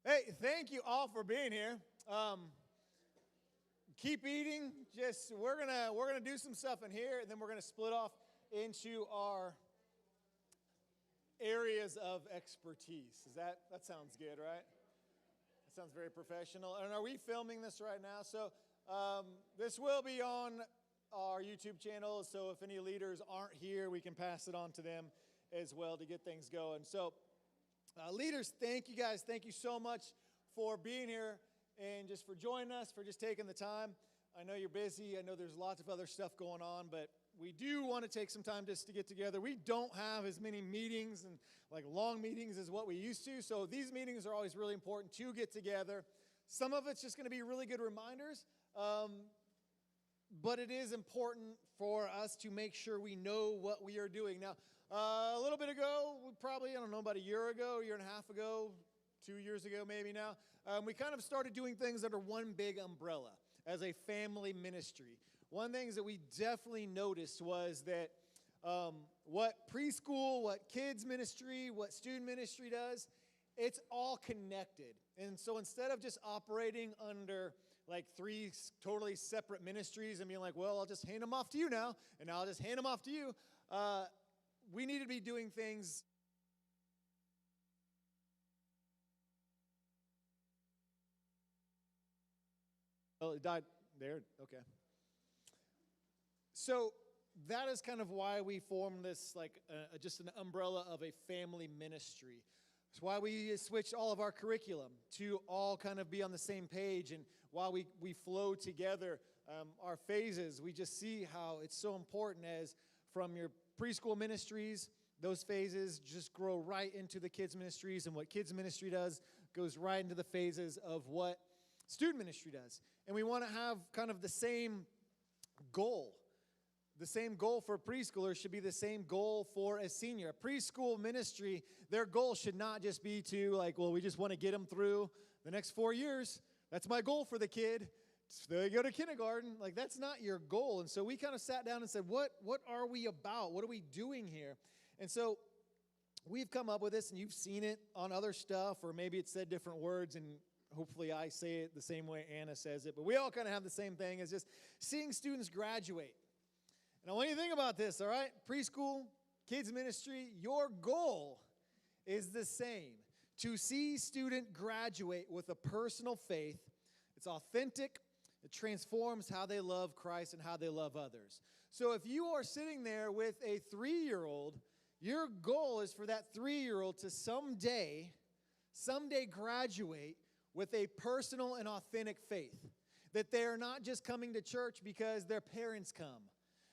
Hey, thank you all for being here. Keep eating. We're gonna do some stuff in here, and then we're gonna split off into our areas of expertise. That sounds good, right? That sounds very professional. And are we filming this right now? So this will be on our YouTube channel. So if any leaders aren't here, we can pass it on to them as well to get things going. So. Leaders, thank you guys. Thank you so much for being here and just for joining us, for just taking the time. I know you're busy. I know there's lots of other stuff going on, but we do want to take some time just to get together. We don't have as many meetings and like long meetings as what we used to, so these meetings are always really important to get together. Some of it's just going to be really good reminders, but it is important for us to make sure we know what we are doing. Now, a little bit ago, about a year ago, a year and a half ago, 2 years ago maybe now, we kind of started doing things under one big umbrella as a family ministry. One of the things that we definitely noticed was that what preschool, what kids ministry, what student ministry does, it's all connected. And so instead of just operating under like three totally separate ministries and being like, well, I'll just hand them off to you now, and I'll just hand them off to you, we need to be doing things. Oh, it died there? Okay. So that is kind of why we formed this, just an umbrella of a family ministry. It's why we switched all of our curriculum to all kind of be on the same page, and while we flow together, our phases, we just see how it's so important as from your preschool ministries, those phases just grow right into the kids ministries, and what kids ministry does goes right into the phases of what student ministry does. And we want to have kind of the same goal. The same goal for preschoolers should be the same goal for a senior. A preschool ministry, their goal should not just be to we just want to get them through the next 4 years. That's my goal for the kid. They go to kindergarten. That's not your goal. And so we kind of sat down and said, what are we about? What are we doing here? And so we've come up with this, and you've seen it on other stuff, or maybe it's said different words, and hopefully I say it the same way Anna says it. But we all kind of have the same thing, is just seeing students graduate. Now, when you think about this, all right, preschool, kids ministry, your goal is the same: to see student graduate with a personal faith. It's authentic. It transforms how they love Christ and how they love others. So if you are sitting there with a 3-year-old, your goal is for that 3-year-old to someday graduate with a personal and authentic faith. That they are not just coming to church because their parents come.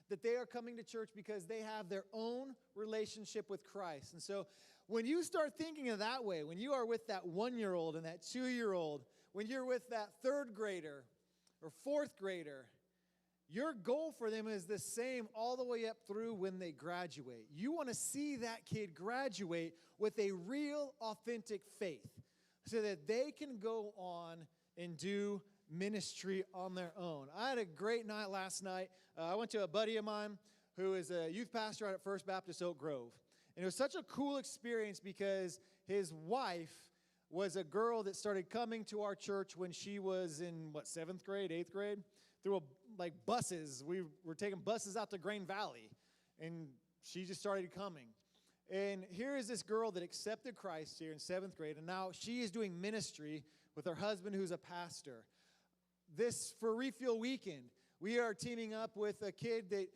That they are coming to church because they have their own relationship with Christ. And so when you start thinking of that way, when you are with that 1-year-old and that 2-year-old, when you're with that 3rd grader or 4th grader, your goal for them is the same all the way up through when they graduate. You want to see that kid graduate with a real, authentic faith so that they can go on and do ministry on their own. I had a great night last night. I went to a buddy of mine who is a youth pastor out at First Baptist Oak Grove. And it was such a cool experience because his wife was a girl that started coming to our church when she was in, 7th grade, 8th grade? Through buses. We were taking buses out to Grain Valley, and she just started coming. And here is this girl that accepted Christ here in 7th grade, and now she is doing ministry with her husband who's a pastor. This, for Refuel Weekend, we are teaming up with a kid that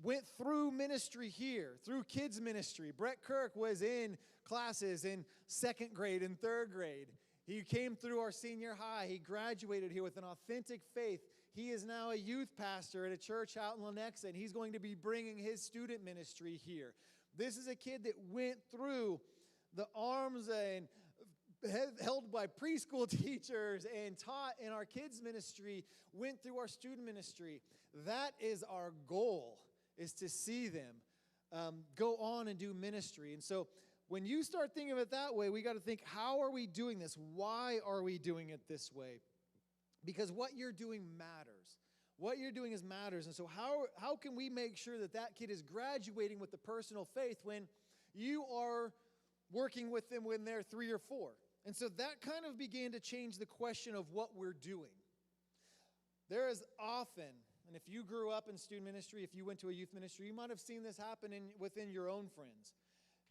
went through ministry here, through kids ministry. Brett Kirk was in classes in 2nd grade and 3rd grade. He came through our senior high. He graduated here with an authentic faith. He is now a youth pastor at a church out in Lenexa, and he's going to be bringing his student ministry here. This is a kid that went through the arms and held by preschool teachers and taught in our kids ministry, went through our student ministry. That is our goal, is to see them go on and do ministry. And so when you start thinking of it that way, we got to think, how are we doing this? Why are we doing it this way? Because what you're doing matters. What you're doing matters. And so how can we make sure that that kid is graduating with the personal faith when you are working with them when they're 3 or 4? And so that kind of began to change the question of what we're doing. There is often, and if you grew up in student ministry, if you went to a youth ministry, you might have seen this happen within your own friends.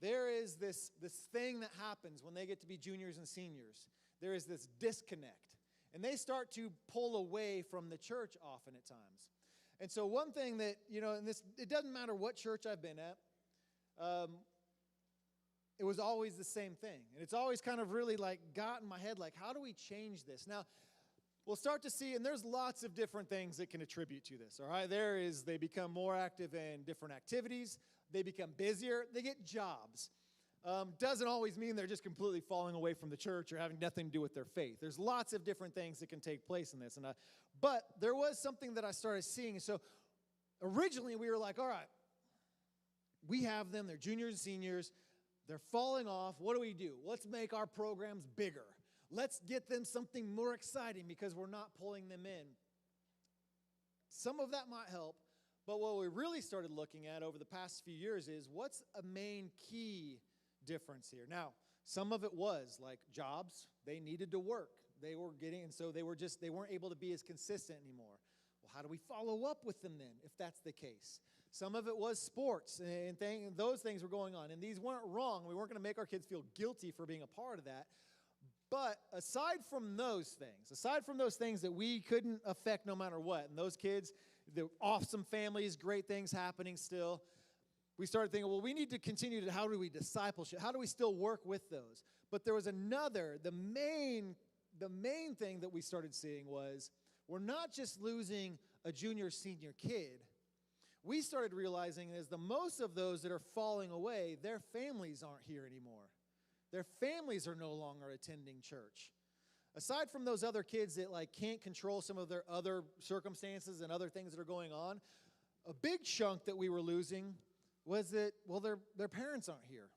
There is this thing that happens when they get to be juniors and seniors. There is this disconnect. And they start to pull away from the church often at times. And so one thing that, and it doesn't matter what church I've been at, it was always the same thing. And it's always kind of really got in my head, how do we change this? Now, we'll start to see, and there's lots of different things that can attribute to this, all right? They become more active in different activities. They become busier. They get jobs. Doesn't always mean they're just completely falling away from the church or having nothing to do with their faith. There's lots of different things that can take place in this. But there was something that I started seeing. So originally we were like, all right, we have them. They're juniors and seniors. They're falling off. What do? Let's make our programs bigger. Let's get them something more exciting because we're not pulling them in. Some of that might help. But what we really started looking at over the past few years is what's a main key difference here. Now, some of it was like jobs. They needed to work. They were getting, and so they weren't able to be as consistent anymore. Well, how do we follow up with them then, if that's the case? Some of it was sports, and those things were going on. And these weren't wrong. We weren't going to make our kids feel guilty for being a part of that. But aside from those things that we couldn't affect no matter what, and those kids, the awesome families, great things happening still, we started thinking, well, we need to continue to, how do we discipleship? How do we still work with those? But there was the main thing that we started seeing was we're not just losing a junior, senior kid. We started realizing is the most of those that are falling away, their families aren't here anymore. Their families are no longer attending church. Aside from those other kids that can't control some of their other circumstances and other things that are going on, a big chunk that we were losing was that, well, their parents aren't here.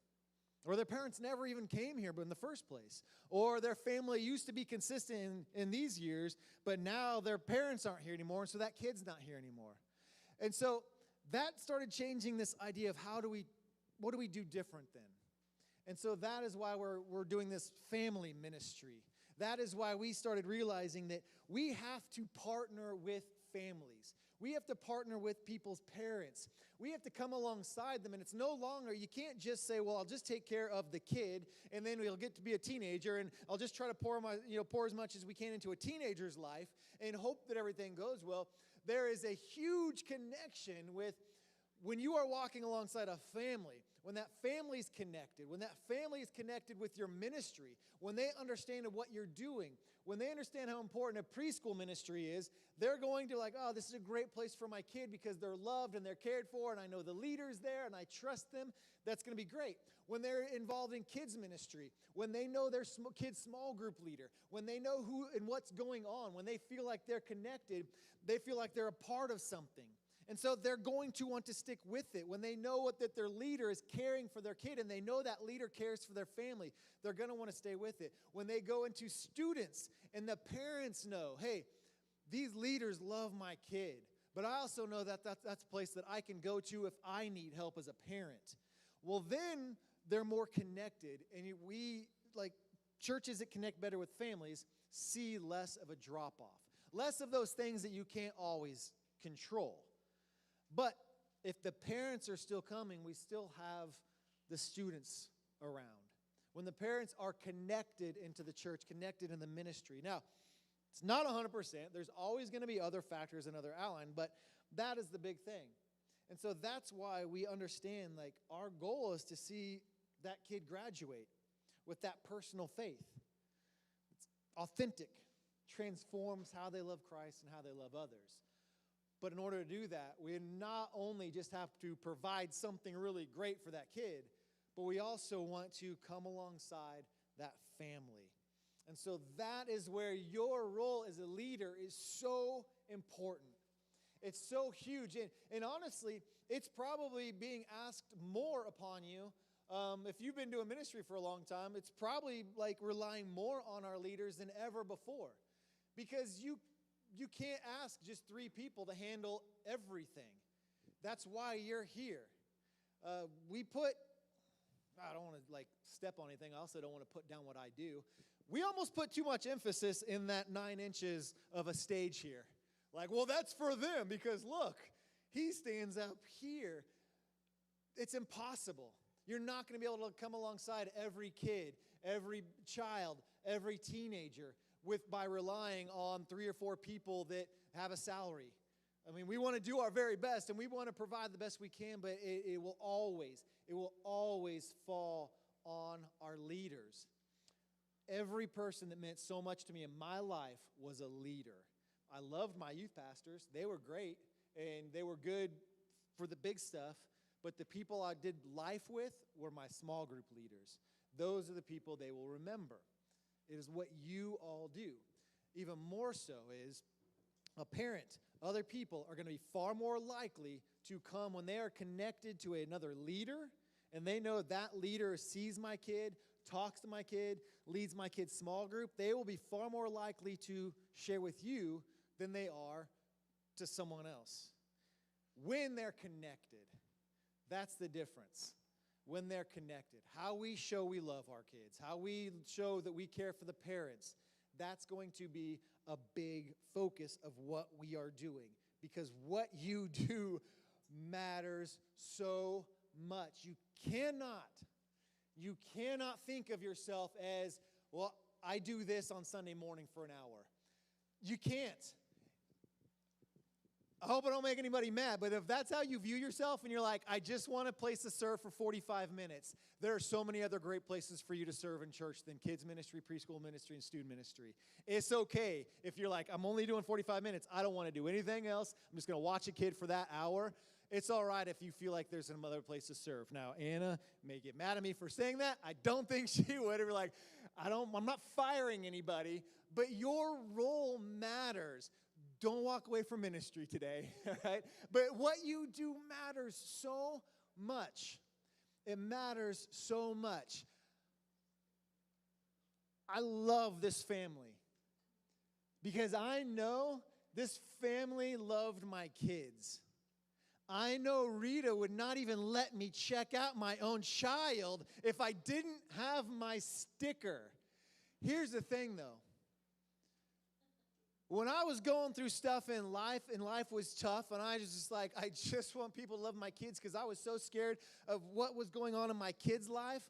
Or their parents never even came here in the first place. Or their family used to be consistent in these years, but now their parents aren't here anymore, and so that kid's not here anymore. And so that started changing this idea of what do we do different then? And so that is why we're doing this family ministry. That is why we started realizing that we have to partner with families. We have to partner with people's parents. We have to come alongside them, and it's no longer, you can't just say, well, I'll just take care of the kid, and then we'll get to be a teenager, and I'll just try to pour as much as we can into a teenager's life and hope that everything goes well. There is a huge connection with when you are walking alongside a family, when that family's connected, when that family is connected with your ministry, when they understand what you're doing, when they understand how important a preschool ministry is, they're going to this is a great place for my kid because they're loved and they're cared for, and I know the leaders there and I trust them. That's going to be great. When they're involved in kids ministry, when they know their kids' small group leader, when they know who and what's going on, when they feel like they're connected, they feel like they're a part of something. And so they're going to want to stick with it. When they know that their leader is caring for their kid and they know that leader cares for their family, they're going to want to stay with it. When they go into students and the parents know, hey, these leaders love my kid, but I also know that that's a place that I can go to if I need help as a parent. Well, then they're more connected, and churches that connect better with families see less of a drop-off, less of those things that you can't always control. But if the parents are still coming, we still have the students around. When the parents are connected into the church, connected in the ministry. Now, it's not 100%. There's always going to be other factors and other outline, but that is the big thing. And so that's why we understand, our goal is to see that kid graduate with that personal faith. It's authentic, transforms how they love Christ and how they love others. But in order to do that, we not only just have to provide something really great for that kid, but we also want to come alongside that family. And so that is where your role as a leader is so important. It's so huge. And honestly, it's probably being asked more upon you. If you've been doing ministry for a long time, it's probably relying more on our leaders than ever before. Because you can't ask just 3 people to handle everything. That's why you're here. We put I don't want to like step on anything. I also don't want to put down what I do. We almost put too much emphasis in that 9 inches of a stage here. Like, well, that's for them because look, he stands up here. It's impossible. You're not going to be able to come alongside every kid, every child, every teenager by relying on 3 or 4 people that have a salary. I mean, we want to do our very best, and we want to provide the best we can, but it will always fall on our leaders. Every person that meant so much to me in my life was a leader. I loved my youth pastors. They were great, and they were good for the big stuff, but the people I did life with were my small group leaders. Those are the people they will remember. It is what you all do. Even more so is a parent. Other people are going to be far more likely to come when they are connected to another leader, and they know that leader sees my kid, talks to my kid, leads my kid's small group. They will be far more likely to share with you than they are to someone else. When they're connected, that's the difference. When they're connected, how we show we love our kids, how we show that we care for the parents, that's going to be a big focus of what we are doing, because what you do matters so much. You cannot think of yourself as, well, I do this on Sunday morning for an hour. You can't. I hope I don't make anybody mad, but if that's how you view yourself and you're like, I just want a place to serve for 45 minutes, there are so many other great places for you to serve in church than kids ministry, preschool ministry, and student ministry. It's okay if you're like, I'm only doing 45 minutes. I don't want to do anything else. I'm just going to watch a kid for that hour. It's all right if you feel like there's another place to serve. Now, Anna may get mad at me for saying that. I don't think she would. Be like, I'm not firing anybody, but your role matters. Don't walk away from ministry today, all right? But what you do matters so much. It matters so much. I love this family because I know this family loved my kids. I know Rita would not even let me check out my own child if I didn't have my sticker. Here's the thing, though. When I was going through stuff in life, and life was tough, and I was just like, I just want people to love my kids because I was so scared of what was going on in my kid's life,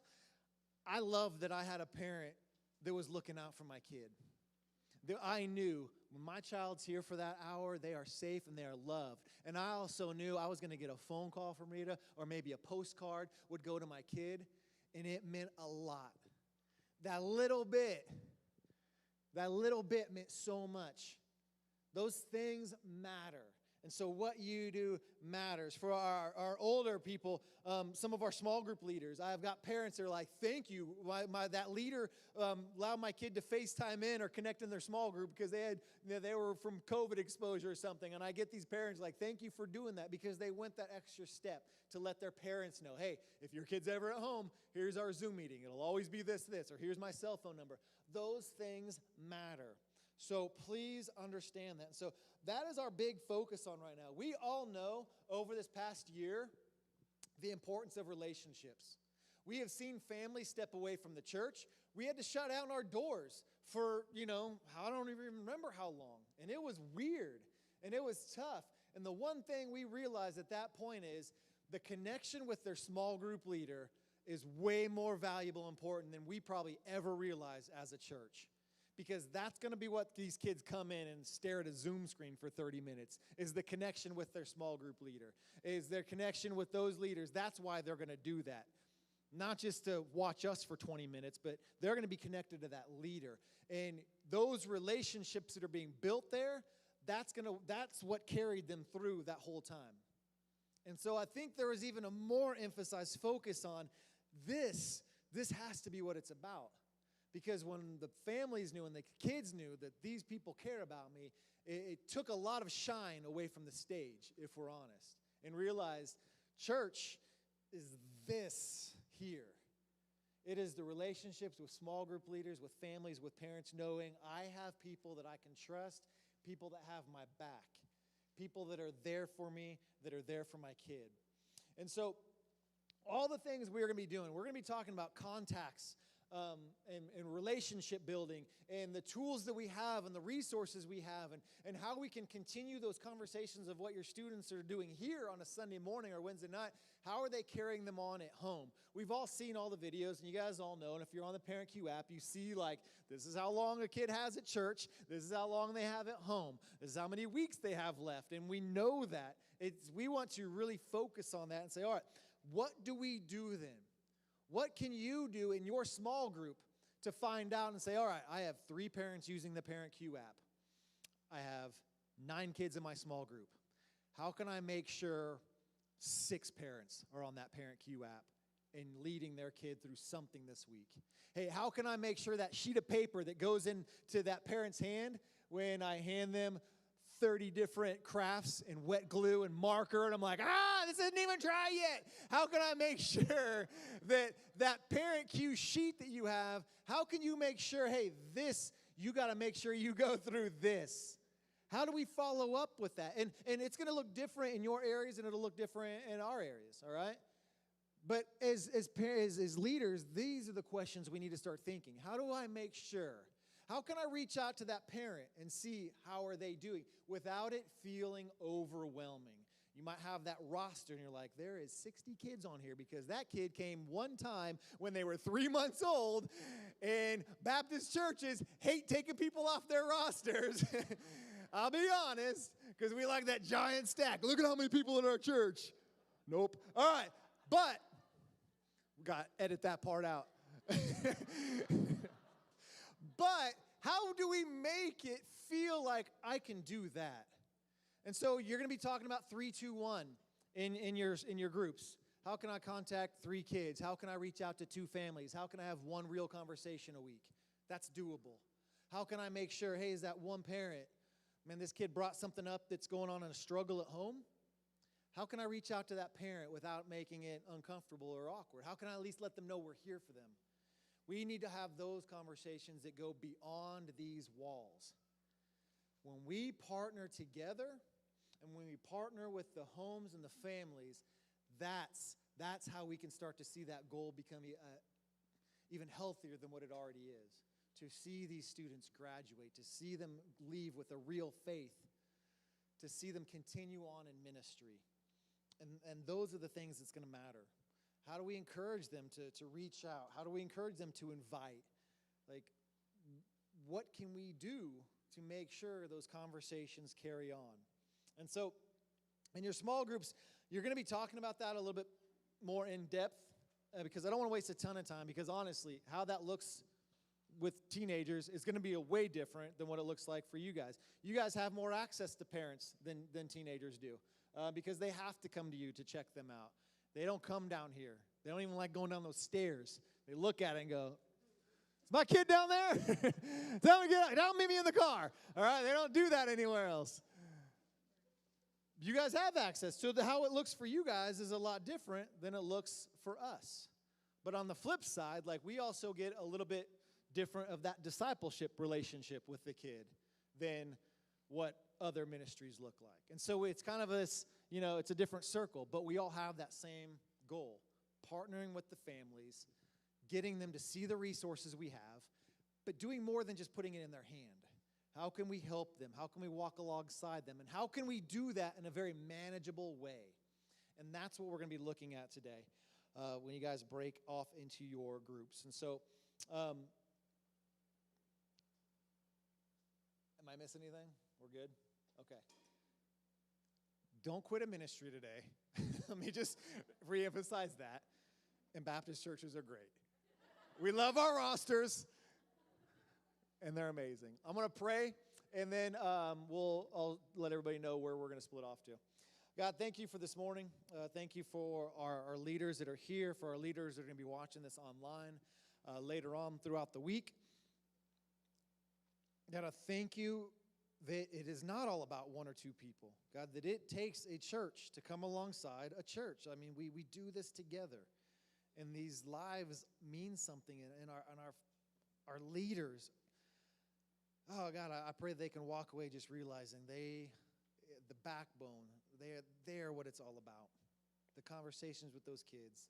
I loved that I had a parent that was looking out for my kid. That I knew when my child's here for that hour, they are safe and they are loved. And I also knew I was going to get a phone call from Rita, or maybe a postcard would go to my kid, and it meant a lot. That little bit meant so much. Those things matter. And so what you do matters. For our older people, some of our small group leaders, I've got parents that are like, thank you. That leader allowed my kid to FaceTime in or connect in their small group because they were from COVID exposure or something. And I get these parents like, thank you for doing that, because they went that extra step to let their parents know, hey, if your kid's ever at home, here's our Zoom meeting. It'll always be this, or here's my cell phone number. Those things matter. So please understand that. So that is our big focus on right now. We all know over this past year the importance of relationships. We have seen families step away from the church. We had to shut down our doors for, I don't even remember how long. And it was weird and it was tough. And the one thing we realized at that point is the connection with their small group leader is way more valuable and important than we probably ever realized as a church. Because that's going to be what these kids come in and stare at a Zoom screen for 30 minutes, is the connection with their small group leader, is their connection with those leaders. That's why they're going to do that. Not just to watch us for 20 minutes, but they're going to be connected to that leader. And those relationships that are being built there, that's what carried them through that whole time. And so I think there was even a more emphasized focus on this. This has to be what it's about. Because when the families knew and the kids knew that these people care about me, it took a lot of shine away from the stage, if we're honest, and realized church is this here. It is the relationships with small group leaders, with families, with parents, knowing I have people that I can trust, people that have my back, people that are there for me, that are there for my kid. And so all the things we're going to be doing. We're going to be talking about contacts and relationship building and the tools that we have and the resources we have and how we can continue those conversations of what your students are doing here on a Sunday morning or Wednesday night. How are they carrying them on at home? We've all seen all the videos, and you guys all know, and if you're on the Parent Q app, you see, like, this is how long a kid has at church. This is how long they have at home. This is how many weeks they have left, and we know that. We want to really focus on that and say, all right, what do we do then? What can you do in your small group to find out and say, all right, I have 3 parents using the Parent Q app. I have 9 kids in my small group. How can I make sure 6 parents are on that Parent Q app and leading their kid through something this week? Hey, how can I make sure that sheet of paper that goes into that parent's hand when I hand them 30 different crafts and wet glue and marker, and I'm like, this isn't even dry yet. How can I make sure that Parent Q sheet that you have, how can you make sure, hey, this, you got to make sure you go through this? How do we follow up with that? And it's going to look different in your areas, and it'll look different in our areas, all right? But as leaders, these are the questions we need to start thinking. How do I make sure? How can I reach out to that parent and see how are they doing without it feeling overwhelming? You might have that roster, and you're like, there is 60 kids on here because that kid came one time when they were 3 months old, and Baptist churches hate taking people off their rosters. I'll be honest, because we like that giant stack. Look at how many people in our church. Nope. All right, but we got to edit that part out. But how do we make it feel like I can do that? And so you're going to be talking about 3, 2, 1 in your groups. How can I contact 3 kids? How can I reach out to 2 families? How can I have 1 real conversation a week? That's doable. How can I make sure, hey, is that one parent, man, this kid brought something up that's going on in a struggle at home? How can I reach out to that parent without making it uncomfortable or awkward? How can I at least let them know we're here for them? We need to have those conversations that go beyond these walls. When we partner together and when we partner with the homes and the families, that's how we can start to see that goal become even healthier than what it already is. To see these students graduate, to see them leave with a real faith, to see them continue on in ministry. And those are the things that's going to matter. How do we encourage them to reach out? How do we encourage them to invite? Like, what can we do to make sure those conversations carry on? And so, in your small groups, you're going to be talking about that a little bit more in depth because I don't want to waste a ton of time because, honestly, how that looks with teenagers is going to be way different than what it looks like for you guys. You guys have more access to parents than teenagers do because they have to come to you to check them out. They don't come down here. They don't even like going down those stairs. They look at it and go, is my kid down there? Tell me, don't meet me in the car. All right, they don't do that anywhere else. You guys have access. So how it looks for you guys is a lot different than it looks for us. But on the flip side, like we also get a little bit different of that discipleship relationship with the kid than what other ministries look like. And so it's kind of this, it's a different circle, but we all have that same goal, partnering with the families, getting them to see the resources we have, but doing more than just putting it in their hand. How can we help them? How can we walk alongside them? And how can we do that in a very manageable way? And that's what we're going to be looking at today when you guys break off into your groups. And so, am I missing anything? We're good? Okay. Don't quit a ministry today. Let me just reemphasize that. And Baptist churches are great. We love our rosters, and they're amazing. I'm going to pray, and then I'll let everybody know where we're going to split off to. God, thank you for this morning. Thank you for our leaders that are here, for our leaders that are going to be watching this online later on throughout the week. God, I thank you that it is not all about 1 or 2 people. God, that it takes a church to come alongside a church. I mean, we do this together. And these lives mean something, and our leaders, oh, God, I pray they can walk away just realizing the backbone, they're what it's all about. The conversations with those kids,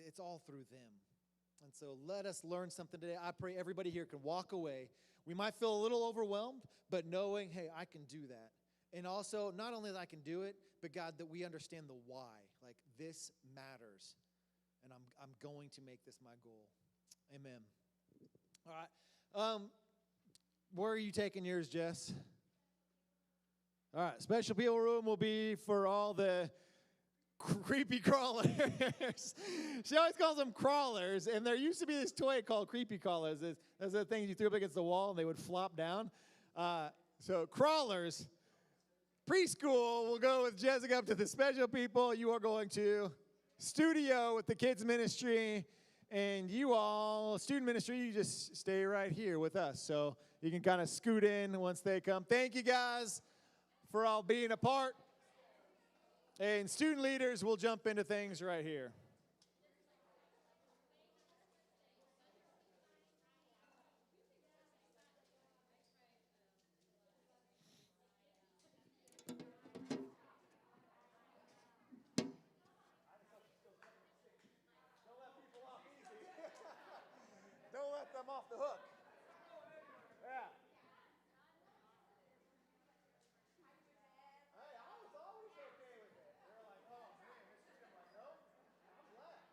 it's all through them. And so let us learn something today. I pray everybody here can walk away. We might feel a little overwhelmed, but knowing, hey, I can do that. And also, not only that I can do it, but God, that we understand the why. Like, this matters. And I'm going to make this my goal. Amen. All right. Where are you taking yours, Jess? All right. Special people room will be for all the creepy crawlers. She always calls them crawlers. And there used to be this toy called creepy crawlers. Those are the things you threw up against the wall and they would flop down. So crawlers. Preschool will go with Jessica up to the special people. You are going to studio with the kids ministry. And you all, student ministry, you just stay right here with us. So you can kind of scoot in once they come. Thank you guys for all being a part. And student leaders will jump into things right here. Don't let them off the hook. Yeah. Hey, I was always okay with it. They're like, oh man, this is I'm like, nope, I'm left.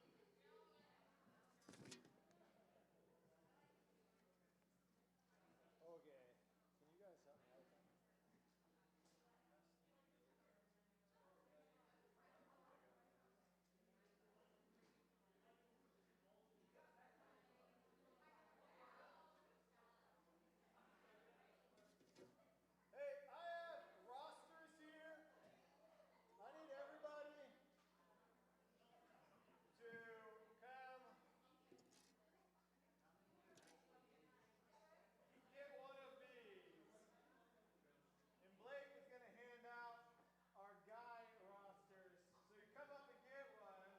It should be leaving. Okay. Can you guys help me out with that? Hey, I have rosters here. I need everybody to come get one of these. And Blake is going to hand out our guy rosters. So you come up and get one.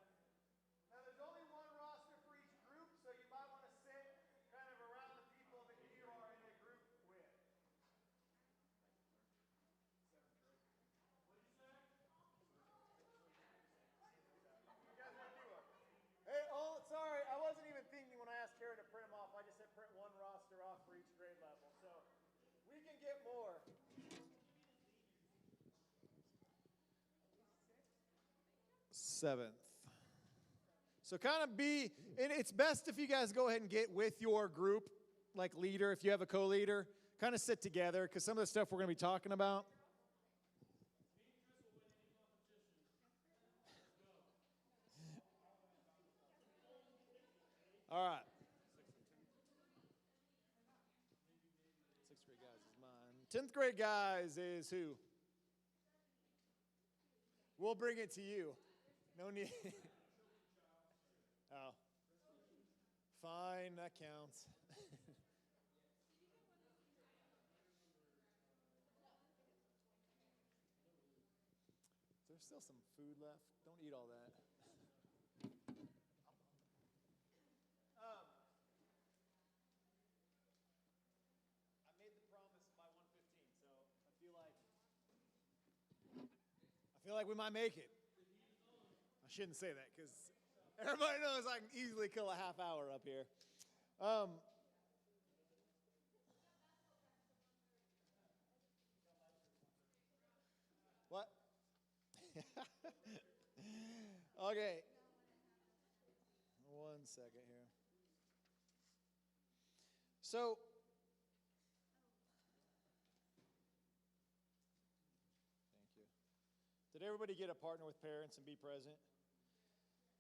Now there's only one roster for each group, so you might want to sit kind of around the people that you are in a group with. You guys want to do one? Hey, oh, sorry, I wasn't even thinking when I asked Karen to print them off. I just said print one roster off for each grade level. So we can get more. Seventh. So kind of and it's best if you guys go ahead and get with your group, like leader, if you have a co-leader, kind of sit together, because some of the stuff we're going to be talking about. All right. Sixth grade guys is mine. 10th grade guys is who? We'll bring it to you. No need. Oh. Fine, that counts. There's still some food left. Don't eat all that. I made the promise by 1:15, so I feel like we might make it. I shouldn't say that because everybody knows I can easily kill a half hour up here. Okay. 1 second here. So, thank you. Did everybody get a partner with parents and be present?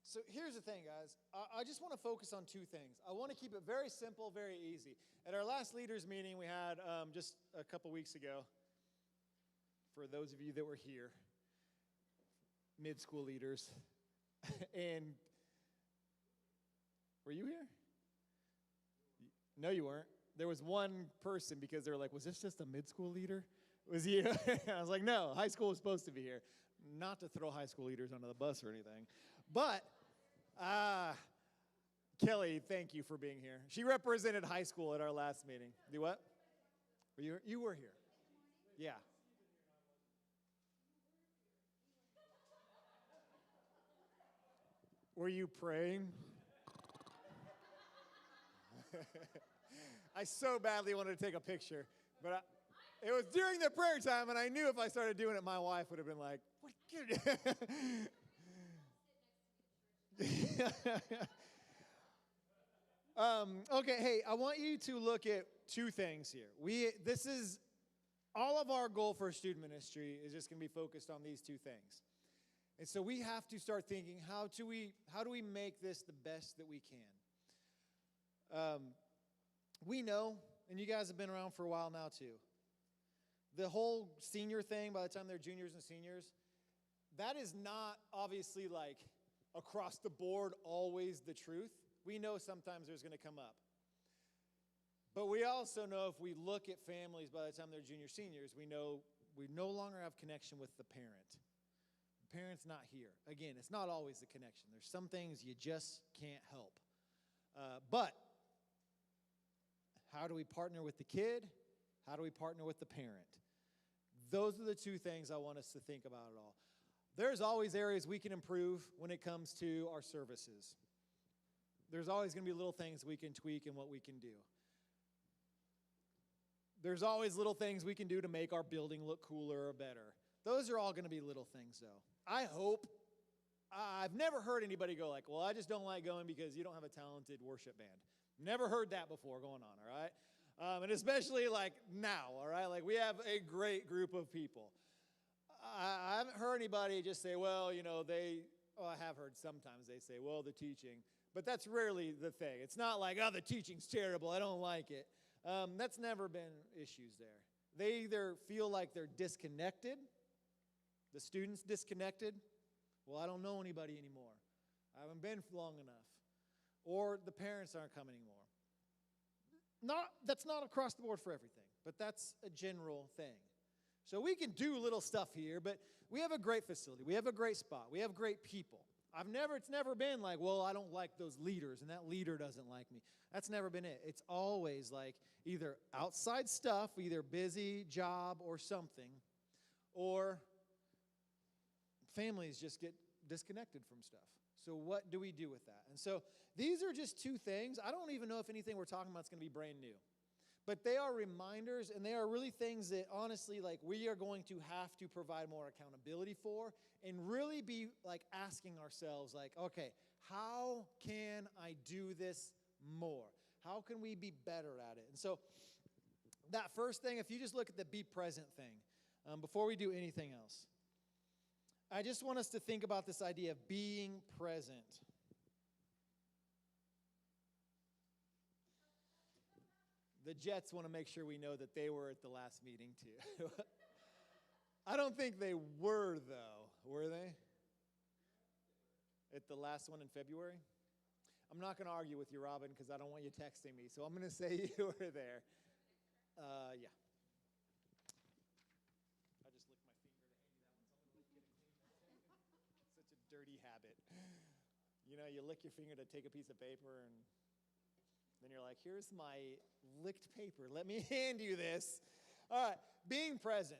So here's the thing, guys. I just want to focus on two things. I want to keep it very simple, very easy. At our last leaders meeting we had just a couple weeks ago, for those of you that were here, mid-school leaders, and were you here? No, you weren't. There was one person because they were like, was this just a mid-school leader? Was you? I was like, no, high school was supposed to be here. Not to throw high school leaders under the bus or anything. But, Kelly, thank you for being here. She represented high school at our last meeting. Do what? You were here. Yeah. Were you praying? I so badly wanted to take a picture, but it was during the prayer time, and I knew if I started doing it, my wife would have been like, "What?" Okay, hey, I want you to look at two things here. This is all of our goal for student ministry is just going to be focused on these two things. And so we have to start thinking, how do we make this the best that we can? We know, and you guys have been around for a while now too, the whole senior thing, by the time they're juniors and seniors, that is not obviously like across the board always the truth. We know sometimes there's going to come up. But we also know if we look at families by the time they're junior seniors, we know we no longer have connection with the parent. The parent's not here. Again, it's not always the connection. There's some things you just can't help. But how do we partner with the kid? How do we partner with the parent? Those are the two things I want us to think about at all. There's always areas we can improve when it comes to our services. There's always going to be little things we can tweak in what we can do. There's always little things we can do to make our building look cooler or better. Those are all going to be little things, though. I've never heard anybody go like, well, I just don't like going because you don't have a talented worship band. Never heard that before going on, all right? And especially like now, all right? Like we have a great group of people. I haven't heard anybody just say, well, you know, I have heard sometimes they say, well, the teaching. But that's rarely the thing. It's not like, oh, the teaching's terrible, I don't like it. That's never been issues there. They either feel like they're disconnected, the student's disconnected, well, I don't know anybody anymore. I haven't been long enough. Or the parents aren't coming anymore. That's not across the board for everything, but that's a general thing. So we can do little stuff here, but we have a great facility. We have a great spot. We have great people. It's never been like, well, I don't like those leaders, and that leader doesn't like me. That's never been it. It's always like either outside stuff, either busy, job, or something, or families just get disconnected from stuff. So what do we do with that? And so these are just two things. I don't even know if anything we're talking about is going to be brand new. But they are reminders, and they are really things that, honestly, like we are going to have to provide more accountability for and really be like asking ourselves, like, okay, how can I do this more? How can we be better at it? And so that first thing, if you just look at the be present thing, before we do anything else, I just want us to think about this idea of being present. The Jets want to make sure we know that they were at the last meeting too. I don't think they were, though. Were they? At the last one in February? I'm not going to argue with you, Robin, because I don't want you texting me. So I'm going to say you were there. Yeah. I just licked my finger to hand you that one, so I'm going to get it clean. Such a dirty habit. You know, you lick your finger to take a piece of paper, and then you're like, here's my licked paper. Let me hand you this. All right, being present.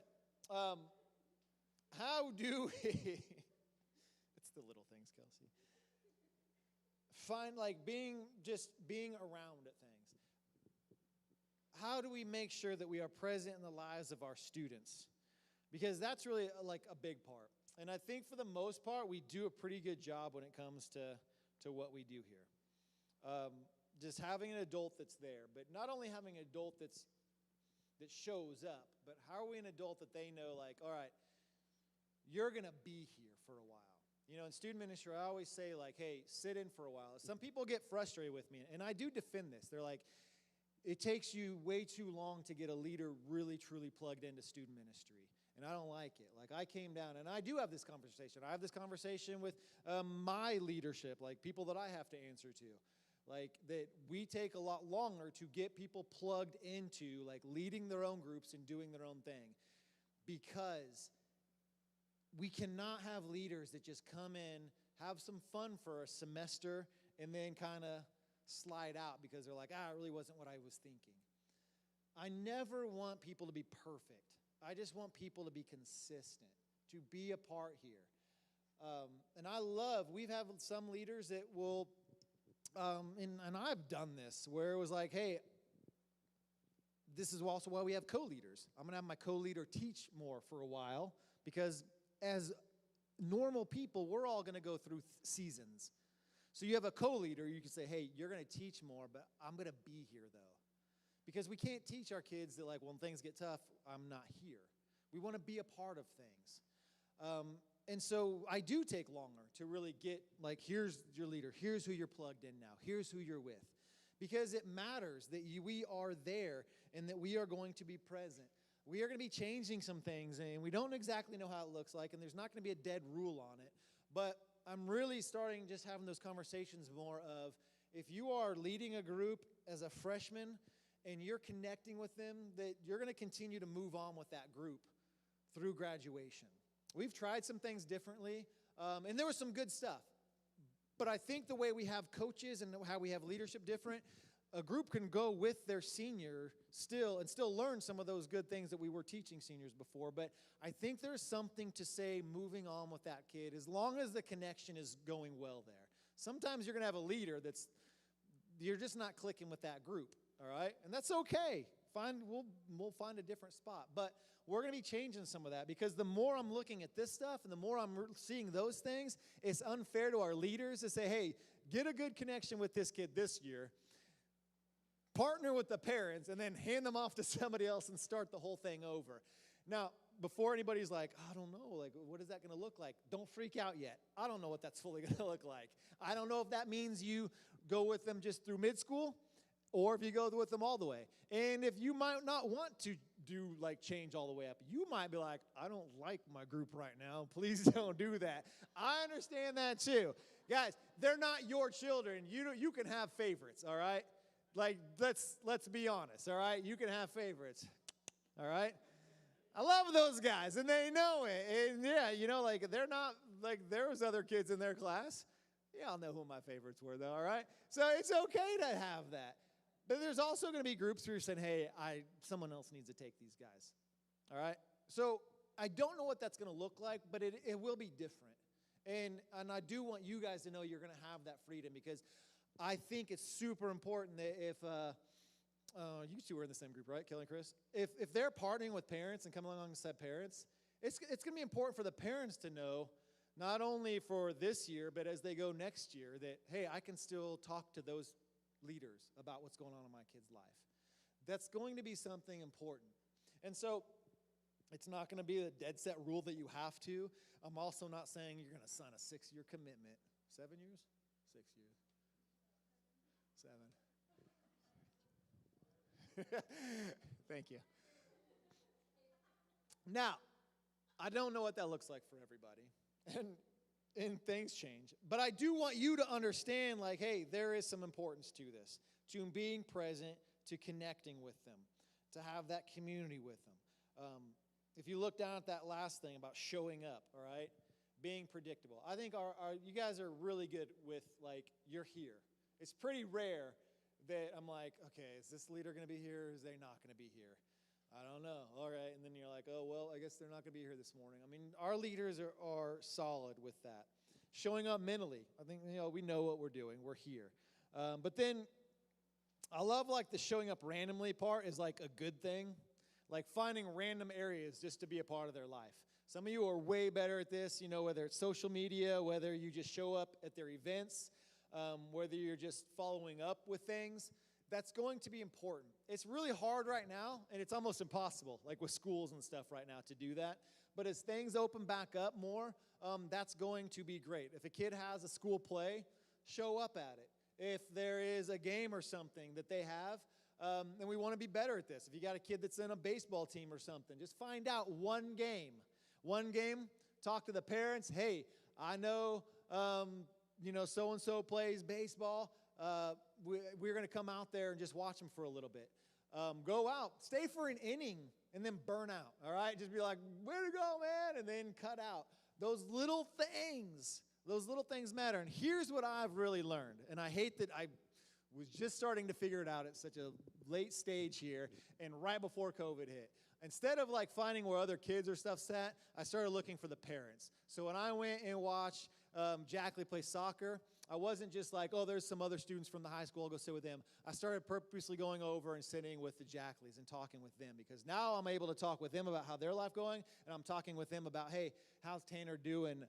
How do we, it's the little things, Kelsey. Find like being around at things. How do we make sure that we are present in the lives of our students? Because that's really like a big part. And I think for the most part, we do a pretty good job when it comes to what we do here. Just having an adult that's there, but not only having an adult that shows up, but how are we an adult that they know, like, all right, you're going to be here for a while. You know, in student ministry, I always say, like, hey, sit in for a while. Some people get frustrated with me, and I do defend this. They're like, it takes you way too long to get a leader really, truly plugged into student ministry. And I don't like it. Like, I came down, and I do have this conversation. I have this conversation with my leadership, like people that I have to answer to. Like, that we take a lot longer to get people plugged into, like, leading their own groups and doing their own thing. Because we cannot have leaders that just come in, have some fun for a semester, and then kind of slide out because they're like, it really wasn't what I was thinking. I never want people to be perfect. I just want people to be consistent, to be a part here. And we've had some leaders that will, and I've done this, where it was like, hey, this is also why we have co-leaders. I'm going to have my co-leader teach more for a while, because as normal people, we're all going to go through seasons. So you have a co-leader, you can say, hey, you're going to teach more, but I'm going to be here, though. Because we can't teach our kids that, like, when things get tough, I'm not here. We want to be a part of things. And so I do take longer to really get, like, here's your leader. Here's who you're plugged in now. Here's who you're with. Because it matters that we are there and that we are going to be present. We are going to be changing some things, and we don't exactly know how it looks like, and there's not going to be a dead rule on it. But I'm really starting just having those conversations more of, if you are leading a group as a freshman and you're connecting with them, that you're going to continue to move on with that group through graduation. We've tried some things differently, and there was some good stuff. But I think the way we have coaches and how we have leadership different, a group can go with their senior still learn some of those good things that we were teaching seniors before. But I think there's something to say moving on with that kid as long as the connection is going well there. Sometimes you're going to have a leader you're just not clicking with that group, all right? And that's okay. We'll find a different spot. But we're going to be changing some of that, because the more I'm looking at this stuff and the more I'm seeing those things, it's unfair to our leaders to say, hey, get a good connection with this kid this year, partner with the parents, and then hand them off to somebody else and start the whole thing over. Now, before anybody's like, I don't know, like, what is that going to look like? Don't freak out yet. I don't know what that's fully going to look like. I don't know if that means you go with them just through mid-school or if you go with them all the way. And if you might not want to do, like, change all the way up, you might be like, I don't like my group right now. Please don't do that. I understand that too. Guys, they're not your children. You can have favorites, all right? Like, let's be honest, all right? You can have favorites, all right? I love those guys, and they know it. And, yeah, you know, like, they're not, like, there was other kids in their class. Y'all know who my favorites were, though, all right? So it's okay to have that. But there's also going to be groups where you're saying, hey, someone else needs to take these guys, all right? So I don't know what that's going to look like, but it will be different. And I do want you guys to know you're going to have that freedom, because I think it's super important that if you two are in the same group, right, Kelly and Chris? If they're partnering with parents and coming alongside parents, it's going to be important for the parents to know, not only for this year, but as they go next year, that, hey, I can still talk to those leaders about what's going on in my kid's life. That's going to be something important. And so it's not going to be a dead set rule that you have to. I'm also not saying you're going to sign a 6-year commitment. 7 years? 6 years. 7. Thank you. Now, I don't know what that looks like for everybody, and things change. But I do want you to understand, like, hey, there is some importance to this, to being present, to connecting with them, to have that community with them. If you look down at that last thing about showing up, all right, being predictable. I think you guys are really good with, like, you're here. It's pretty rare that I'm like, okay, is this leader going to be here or is they not going to be here? I don't know. All right. And then you're like, oh, well, I guess they're not going to be here this morning. I mean, our leaders are solid with that. Showing up mentally. I think, we know what we're doing. We're here. But then I love, like, the showing up randomly part is, like, a good thing. Like, finding random areas just to be a part of their life. Some of you are way better at this, whether it's social media, whether you just show up at their events, whether you're just following up with things. That's going to be important. It's really hard right now, and it's almost impossible, like with schools and stuff right now, to do that. But as things open back up more, that's going to be great. If a kid has a school play, show up at it. If there is a game or something that they have, and we want to be better at this. If you got a kid that's in a baseball team or something, just find out one game. One game, talk to the parents. Hey, I know, so-and-so plays baseball. We're going to come out there and just watch them for a little bit. Go out, stay for an inning, and then burn out, all right? Just be like, way to go, man, and then cut out. Those little things matter. And here's what I've really learned, and I hate that I was just starting to figure it out at such a late stage here and right before COVID hit. Instead of like finding where other kids or stuff sat, I started looking for the parents. So when I went and watched Jackley play soccer, I wasn't just like, oh, there's some other students from the high school, I'll go sit with them. I started purposely going over and sitting with the Jackleys and talking with them, because now I'm able to talk with them about how their life going, and I'm talking with them about, hey, how's Tanner doing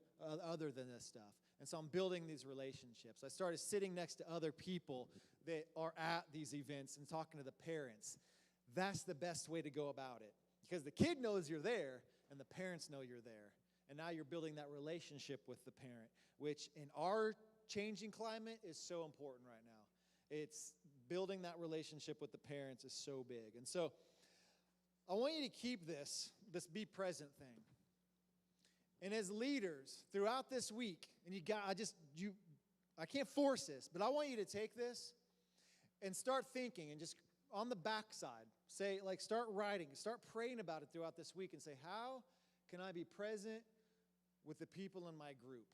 other than this stuff? And so I'm building these relationships. I started sitting next to other people that are at these events and talking to the parents. That's the best way to go about it, because the kid knows you're there and the parents know you're there. And now you're building that relationship with the parent, which in our changing climate is so important right now. It's building that relationship with the parents is so big. And so I want you to keep this be present thing. And as leaders throughout this week, and I can't force this, but I want you to take this and start thinking, and just on the backside, say, like, start writing, start praying about it throughout this week, and say, how can I be present with the people in my group?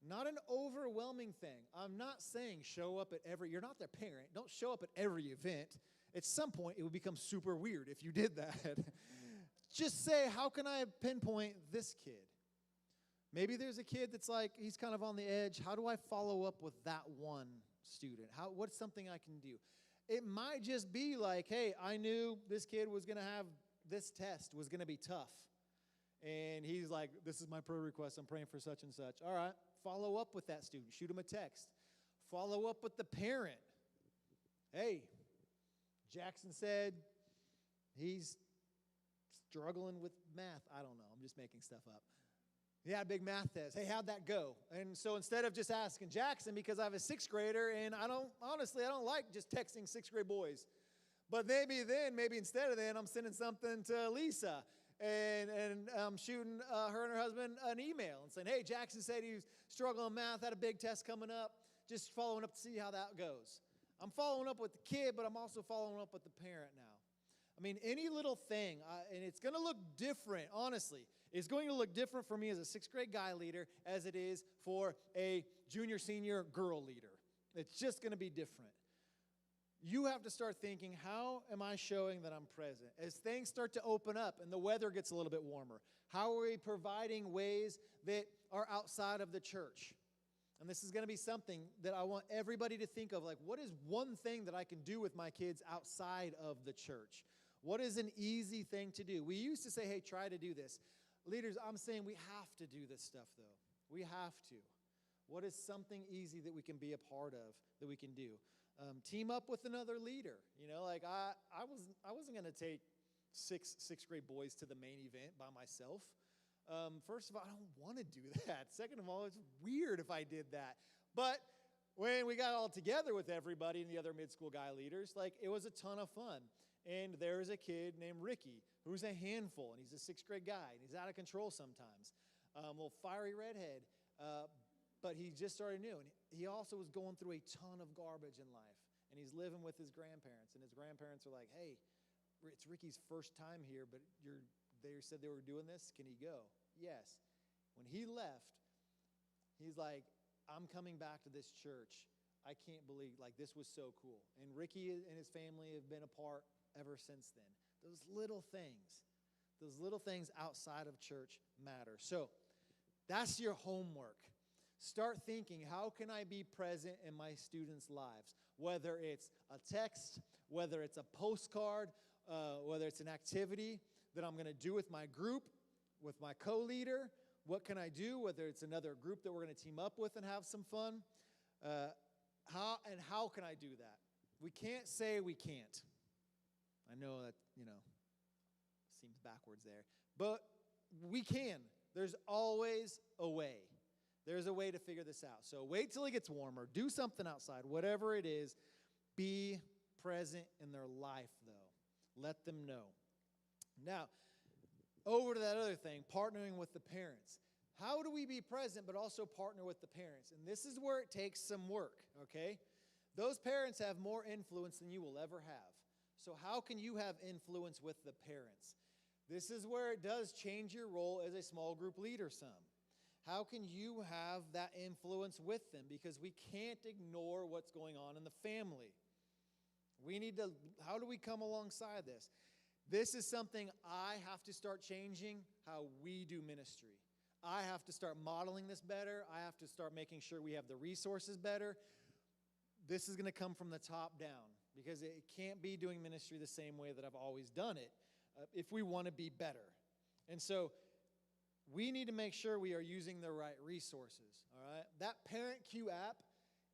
Not an overwhelming thing. I'm not saying you're not their parent. Don't show up at every event. At some point, it would become super weird if you did that. Just say, how can I pinpoint this kid? Maybe there's a kid that's like, he's kind of on the edge. How do I follow up with that one student? What's something I can do? It might just be like, hey, I knew this kid was going to have this test, was going to be tough. And he's like, this is my prayer request. I'm praying for such and such. All right, follow up with that student. Shoot him a text. Follow up with the parent. Hey, Jackson said he's struggling with math. I don't know. I'm just making stuff up. He had a big math test. Hey, how'd that go? And so instead of just asking Jackson, because I have a sixth grader, and I don't like just texting sixth grade boys. But maybe instead of that, I'm sending something to Lisa. And I'm shooting her and her husband an email and saying, hey, Jackson said he was struggling with math, had a big test coming up. Just following up to see how that goes. I'm following up with the kid, but I'm also following up with the parent now. I mean, any little thing, and it's going to look different, honestly. It's going to look different for me as a sixth grade guy leader as it is for a junior, senior girl leader. It's just going to be different. You have to start thinking, how am I showing that I'm present? As things start to open up and the weather gets a little bit warmer, how are we providing ways that are outside of the church? And this is going to be something that I want everybody to think of, like, what is one thing that I can do with my kids outside of the church? What is an easy thing to do? We used to say, hey, try to do this. Leaders, I'm saying we have to do this stuff, though. We have to. What is something easy that we can be a part of, that we can do? Team up with another leader. I wasn't going to take sixth grade boys to the main event by myself. First of all, I don't want to do that. Second of all, it's weird if I did that. But when we got all together with everybody and the other mid-school guy leaders, it was a ton of fun. And there's a kid named Ricky who's a handful, and he's a sixth grade guy, and he's out of control sometimes. Little fiery redhead, but he just started new. And he also was going through a ton of garbage in life, and he's living with his grandparents. And his grandparents are like, hey, it's Ricky's first time here, but they said they were doing this. Can he go? Yes. When he left, he's like, I'm coming back to this church. I can't believe, this was so cool. And Ricky and his family have been apart ever since then. Those little things outside of church matter. So that's your homework. Start thinking, how can I be present in my students' lives? Whether it's a text, whether it's a postcard, whether it's an activity that I'm going to do with my group, with my co-leader? What can I do? Whether it's another group that we're going to team up with and have some fun. How can I do that? We can't say we can't. I know that, seems backwards there. But we can. There's always a way. There's a way to figure this out. So wait till it gets warmer. Do something outside. Whatever it is, be present in their life, though. Let them know. Now, over to that other thing, partnering with the parents. How do we be present but also partner with the parents? And this is where it takes some work, okay? Those parents have more influence than you will ever have. So how can you have influence with the parents? This is where it does change your role as a small group leader some. How can you have that influence with them? Because we can't ignore what's going on in the family. How do we come alongside this? This is something I have to start changing how we do ministry. I have to start modeling this better. I have to start making sure we have the resources better. This is going to come from the top down because it can't be doing ministry the same way that I've always done it if we want to be better. And so we need to make sure we are using the right resources, all right? That Parent Q app,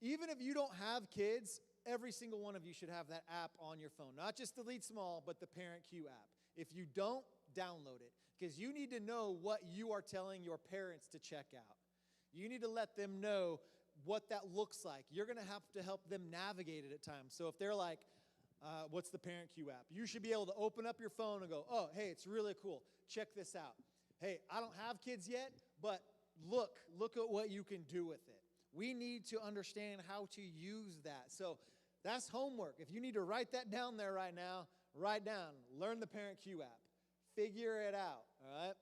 even if you don't have kids, every single one of you should have that app on your phone. Not just the Lead Small, but the Parent Q app. If you don't, download it because you need to know what you are telling your parents to check out. You need to let them know what that looks like. You're going to have to help them navigate it at times. So if they're like, what's the Parent Q app? You should be able to open up your phone and go, oh, hey, it's really cool. Check this out. Hey, I don't have kids yet, but look at what you can do with it. We need to understand how to use that. So that's homework. If you need to write that down there right now, write down. Learn the Parent Q app. Figure it out, all right?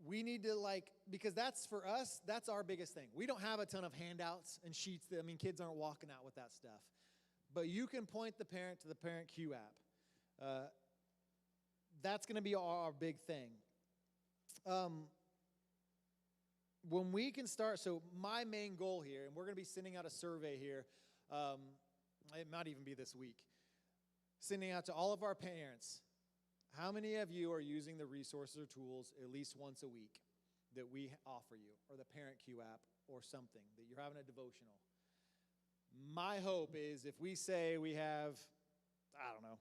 We need to because that's for us, that's our biggest thing. We don't have a ton of handouts and sheets. Kids aren't walking out with that stuff. But you can point the parent to the Parent Q app. That's going to be our big thing. When we can start, so my main goal here, and we're going to be sending out a survey here, it might even be this week, sending out to all of our parents, how many of you are using the resources or tools at least once a week that we offer you, or the Parent Q app, or something, that you're having a devotional? My hope is if we say we have, I don't know,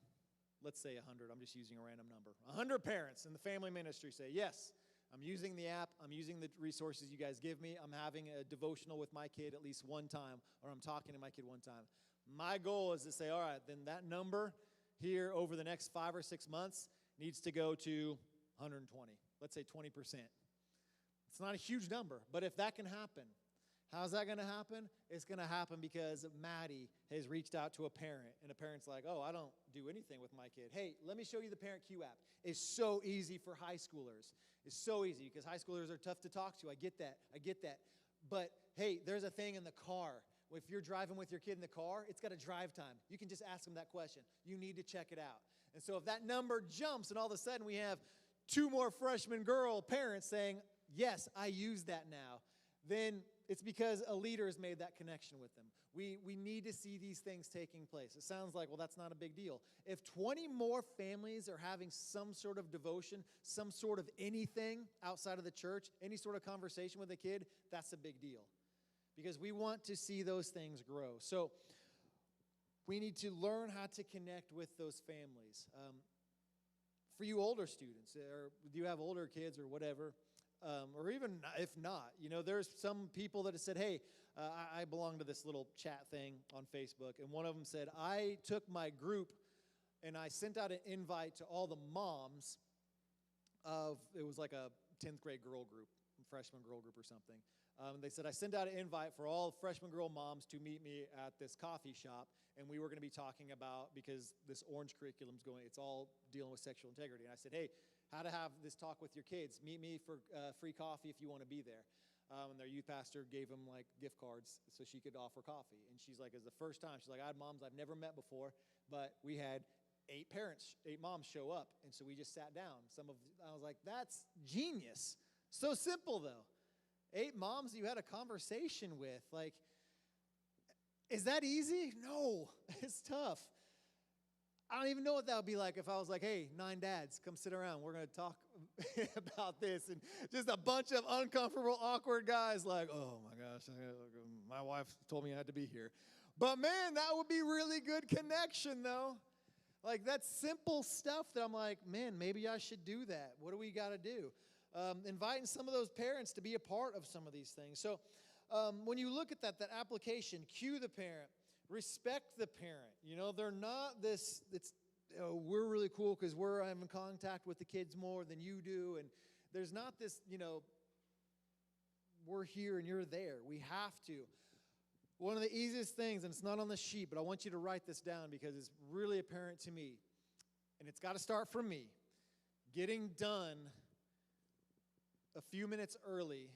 let's say 100, I'm just using a random number, 100 parents in the family ministry say, yes, I'm using the app, I'm using the resources you guys give me, I'm having a devotional with my kid at least one time, or I'm talking to my kid one time. My goal is to say, all right, then that number here over the next 5 or 6 months needs to go to 120. Let's say 20%. It's not a huge number, but if that can happen, how's that going to happen? It's going to happen because Maddie has reached out to a parent, and a parent's like, oh, I don't do anything with my kid. Hey, let me show you the Parent Q app. It's so easy for high schoolers. It's so easy because high schoolers are tough to talk to. I get that. But, hey, there's a thing in the car. If you're driving with your kid in the car, it's got a drive time. You can just ask them that question. You need to check it out. And so if that number jumps and all of a sudden we have 2 more freshman girl parents saying, yes, I use that now, then it's because a leader has made that connection with them. We need to see these things taking place. It sounds like, well, that's not a big deal. If 20 more families are having some sort of devotion, some sort of anything outside of the church, any sort of conversation with a kid, that's a big deal. Because we want to see those things grow. So we need to learn how to connect with those families. For you older students, or do you have older kids or whatever, or even if not, there's some people that have said, hey, I belong to this little chat thing on Facebook, and one of them said, I took my group and I sent out an invite to all the moms it was like a 10th grade girl group, freshman girl group or something. They said, I sent out an invite for all freshman girl moms to meet me at this coffee shop, and we were going to be talking about, because this orange curriculum's going, it's all dealing with sexual integrity. And I said, hey, how to have this talk with your kids. Meet me for free coffee if you want to be there. And their youth pastor gave them gift cards so she could offer coffee. And she's like, it's the first time. She's like, I had moms I've never met before, but we had 8 moms show up. And so we just sat down. I was like, that's genius. So simple though. 8 moms you had a conversation with. Is that easy? No, it's tough. I don't even know what that would be like if I was like, hey, 9 dads, come sit around. We're going to talk about this. And just a bunch of uncomfortable, awkward guys like, oh, my gosh, my wife told me I had to be here. But, man, that would be really good connection, though. Like, that's simple stuff that I'm like, man, maybe I should do that. What do we got to do? Inviting some of those parents to be a part of some of these things. So when you look at that application, cue the parent. Respect the parent. You know, they're not this, we're really cool because we're in contact with the kids more than you do. And there's not this, we're here and you're there. We have to. One of the easiest things, and it's not on the sheet, but I want you to write this down because it's really apparent to me. And it's got to start from me. Getting done a few minutes early,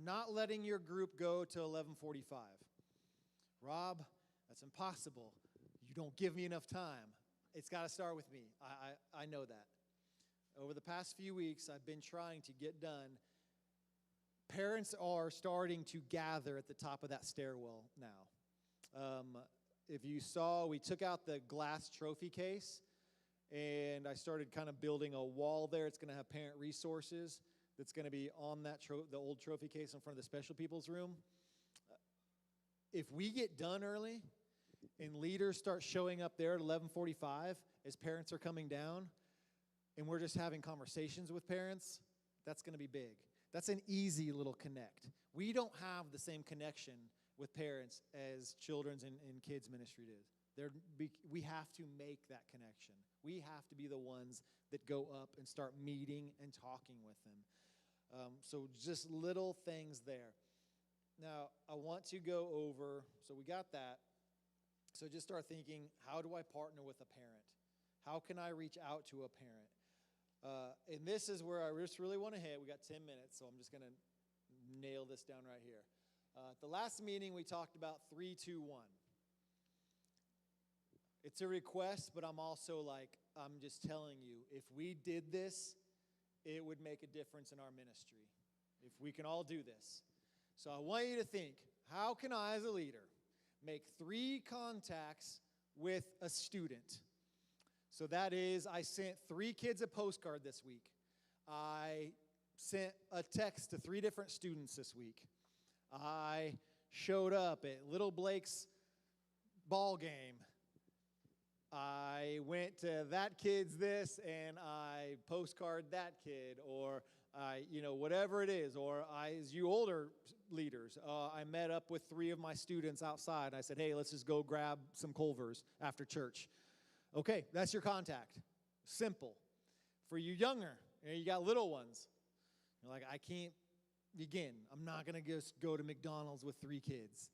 not letting your group go to 11:45. Rob, that's impossible. You don't give me enough time. It's got to start with me. I know that. Over the past few weeks, I've been trying to get done. Parents are starting to gather at the top of that stairwell now. If you saw, we took out the glass trophy case, and I started kind of building a wall there. It's going to have parent resources that's going to be on that the old trophy case in front of the special people's room. If we get done early and leaders start showing up there at 11:45 as parents are coming down and we're just having conversations with parents, that's going to be big. That's an easy little connect. We don't have the same connection with parents as children's and kids ministry does. We have to make that connection. We have to be the ones that go up and start meeting and talking with them. So just little things there. Now, I want to go over, so we got that. So just start thinking, how do I partner with a parent? How can I reach out to a parent? And this is where I just really want to hit. We got 10 minutes, so I'm just going to nail this down right here. At the last meeting, we talked about 3, 2, 1. It's a request, but I'm also like, I'm just telling you, if we did this, it would make a difference in our ministry. If we can all do this. So I want you to think, how can I, as a leader, make 3 contacts with a student? So that is, I sent 3 kids a postcard this week. I sent a text to 3 different students this week. I showed up at little Blake's ball game. I went to that kid's this, and I postcard that kid, or whatever it is. Or as you older leaders, I met up with 3 of my students outside. I said, hey, let's just go grab some Culvers after church. Okay, that's your contact. Simple. For you younger, you got little ones. You're like, I can't begin. I'm not going to just go to McDonald's with 3 kids,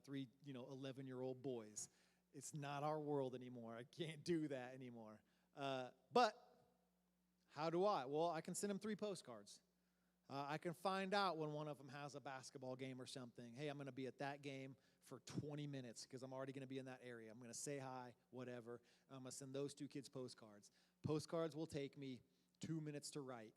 3, 11-year-old boys. It's not our world anymore. I can't do that anymore. But how do I? Well, I can send them 3 postcards. I can find out when one of them has a basketball game or something. Hey, I'm going to be at that game for 20 minutes because I'm already going to be in that area. I'm going to say hi, whatever. I'm going to send those 2 kids postcards. Postcards will take me 2 minutes to write.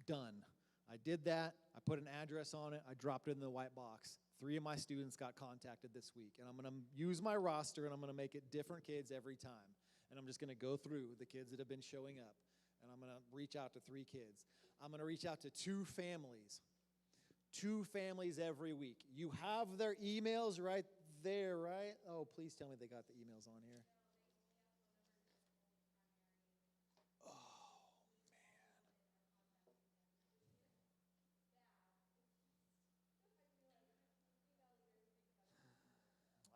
Done. I did that. I put an address on it. I dropped it in the white box. 3 of my students got contacted this week. And I'm going to use my roster, and I'm going to make it different kids every time. And I'm just going to go through the kids that have been showing up. And I'm going to reach out to 3 kids. I'm going to reach out to 2 families. 2 families every week. You have their emails right there, right? Oh, please tell me they got the emails on here. Oh, man.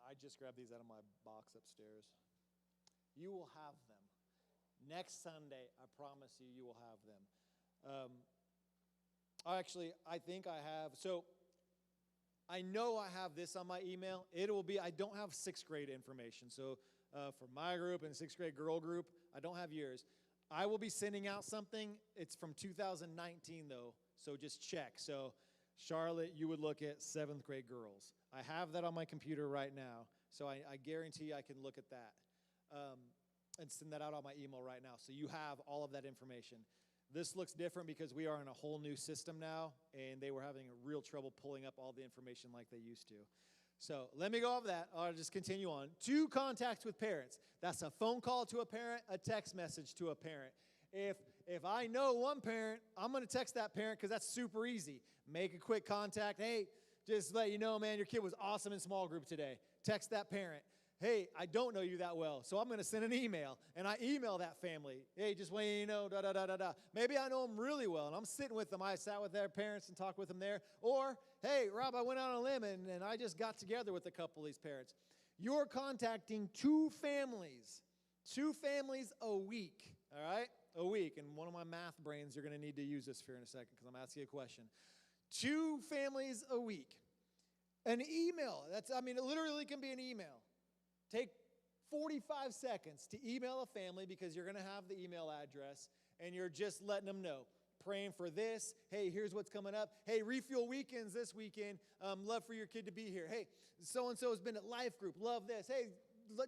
I just grabbed these out of my box upstairs. You will have them. Next Sunday, I promise you, you will have them. Actually, I think I have. So I know I have this on my email. I don't have 6th grade information. So for my group and 6th grade girl group, I don't have yours. I will be sending out something. It's from 2019, though, so just check. So Charlotte, you would look at 7th grade girls. I have that on my computer right now, so I guarantee I can look at that and send that out on my email right now. So you have all of that information. This looks different because we are in a whole new system now, and they were having a real trouble pulling up all the information like they used to. So let me go over that. I'll just continue on. 2 contacts with parents. That's a phone call to a parent, a text message to a parent. If I know one parent, I'm going to text that parent because that's super easy. Make a quick contact. Hey, just let you know, man, your kid was awesome in small group today. Text that parent. Hey, I don't know you that well, so I'm going to send an email. And I email that family. Hey, just want you to know, da-da-da-da-da. Maybe I know them really well, and I'm sitting with them. I sat with their parents and talked with them there. Or, hey, Rob, I went out on a limb, and I just got together with a couple of these parents. You're contacting 2 families a week, all right? A week. And one of my math brains are going to need to use this here in a second because I'm asking a question. 2 families a week. An email. It literally can be an email. Take 45 seconds to email a family because you're going to have the email address and you're just letting them know. Praying for this. Hey, here's what's coming up. Hey, refuel weekends this weekend. Love for your kid to be here. Hey, so-and-so has been at life group. Love this. Hey,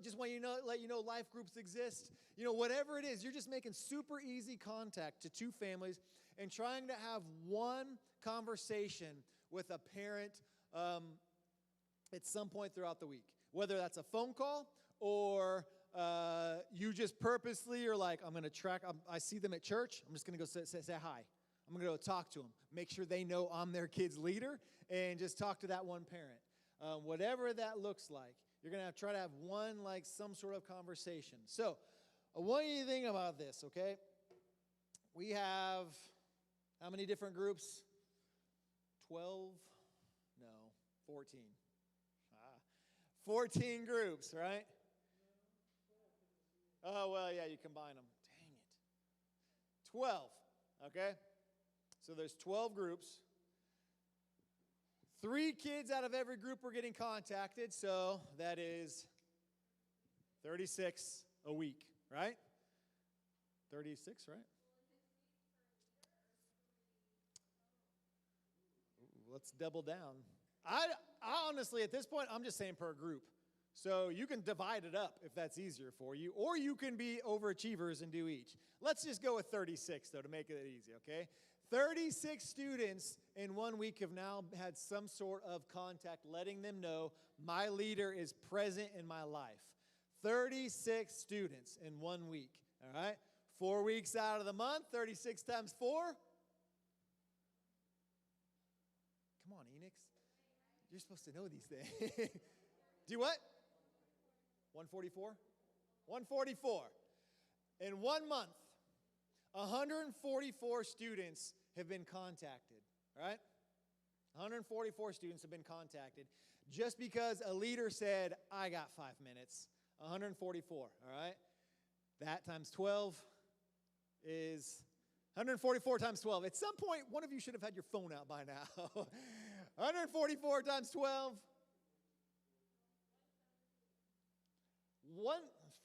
just want let you know life groups exist. Whatever it is, you're just making super easy contact to 2 families and trying to have one conversation with a parent at some point throughout the week. Whether that's a phone call or you just purposely are like, I'm going to track, I see them at church, I'm just going to go say hi. I'm going to go talk to them. Make sure they know I'm their kid's leader and just talk to that one parent. Whatever that looks like, you're going to try to have one, some sort of conversation. So, I want you to think about this, okay? We have how many different groups? 12? No, 14. 14 groups, right? Oh, well, yeah, you combine them. Dang it. 12, okay? So there's 12 groups. 3 kids out of every group are getting contacted, so that is 36 a week, right? 36, right? Let's double down. I honestly, at this point, I'm just saying per group. So you can divide it up if that's easier for you, or you can be overachievers and do each. Let's just go with 36, though, to make it easy, okay? 36 students in 1 week have now had some sort of contact letting them know my leader is present in my life. 36 students in 1 week, all right? 4 weeks out of the month, 36 times 4. Come on, Enix. You're supposed to know these things. Do what? 144? 144. In 1 month, 144 students have been contacted, right? 144 students have been contacted just because a leader said, I got 5 minutes. 144, all right? That times 12 is 144 times 12. At some point, one of you should have had your phone out by now. 144 times 12.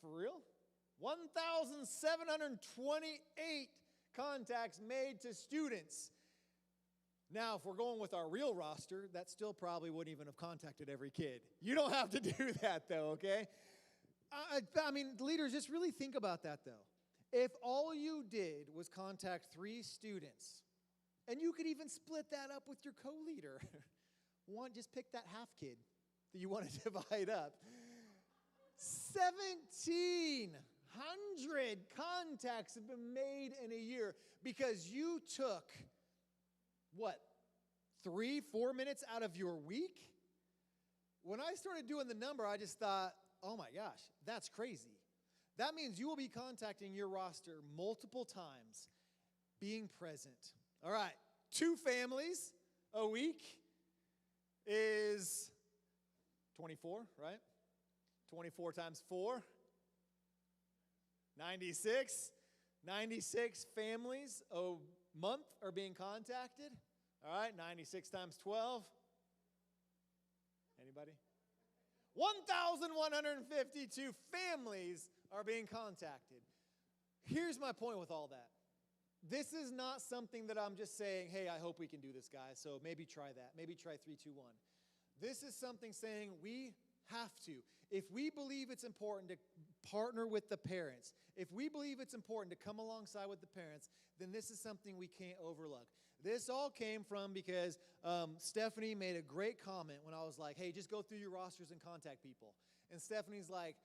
For real? 1,728 contacts made to students. Now, if we're going with our real roster, that still probably wouldn't even have contacted every kid. You don't have to do that, though, okay? Leaders, just really think about that, though. If all you did was contact 3 students, and you could even split that up with your co-leader. Just pick that half kid that you want to divide up. 1,700 contacts have been made in a year because you took, 3-4 minutes out of your week? When I started doing the number, I just thought, oh my gosh, that's crazy. That means you will be contacting your roster multiple times, being present. All right, 2 families a week is 24, right? 24 times 4, 96. 96 families a month are being contacted. All right, 96 times 12. Anybody? 1,152 families are being contacted. Here's my point with all that. This is not something that I'm just saying, hey, I hope we can do this, guys, so maybe try that. Maybe try 3, 2, 1. This is something saying we have to. If we believe it's important to partner with the parents, if we believe it's important to come alongside with the parents, then this is something we can't overlook. This all came from because Stephanie made a great comment when I was like, hey, just go through your rosters and contact people. And Stephanie's like,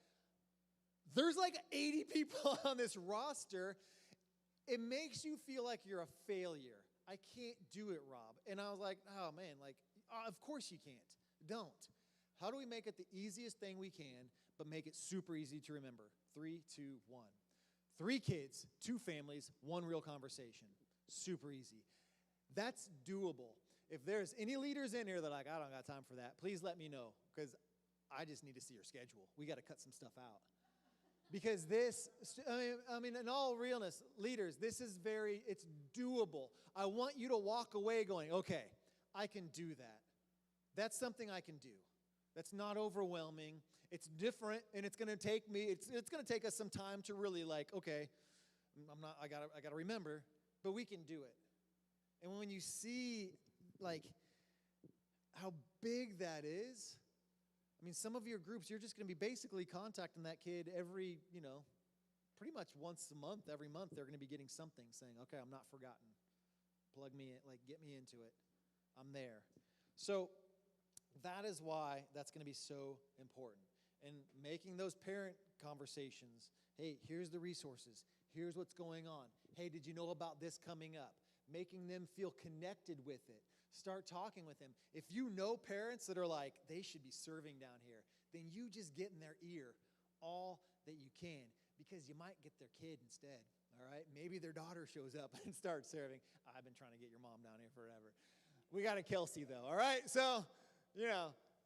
there's like 80 people on this roster. It makes you feel like you're a failure. I can't do it, Rob. And I was like, oh, man, like, of course you can't. Don't. How do we make it the easiest thing we can, but make it super easy to remember? 3, 2, 1. 3 kids, 2 families, 1 real conversation. Super easy. That's doable. If there's any leaders in here that are like, I don't got time for that, please let me know, because I just need to see your schedule. We got to cut some stuff out. Because this, I mean, in all realness, leaders, it's doable. I want you to walk away going, okay, I can do that. That's something I can do. That's not overwhelming. It's different, and it's going to take me, it's going to take us some time to really like, okay, I got to remember, but we can do it. And when you see, like, how big that is, I mean, some of your groups, you're just going to be basically contacting that kid every, pretty much once a month, every month, they're going to be getting something saying, okay, I'm not forgotten. Plug me in, like, get me into it. I'm there. So that is why that's going to be so important. And making those parent conversations, hey, here's the resources. Here's what's going on. Hey, did you know about this coming up? Making them feel connected with it. Start talking with them. If you know parents that are like, they should be serving down here, then you just get in their ear all that you can, because you might get their kid instead, all right? Maybe their daughter shows up and starts serving. I've been trying to get your mom down here forever. We got a Kelsey, though, all right? So,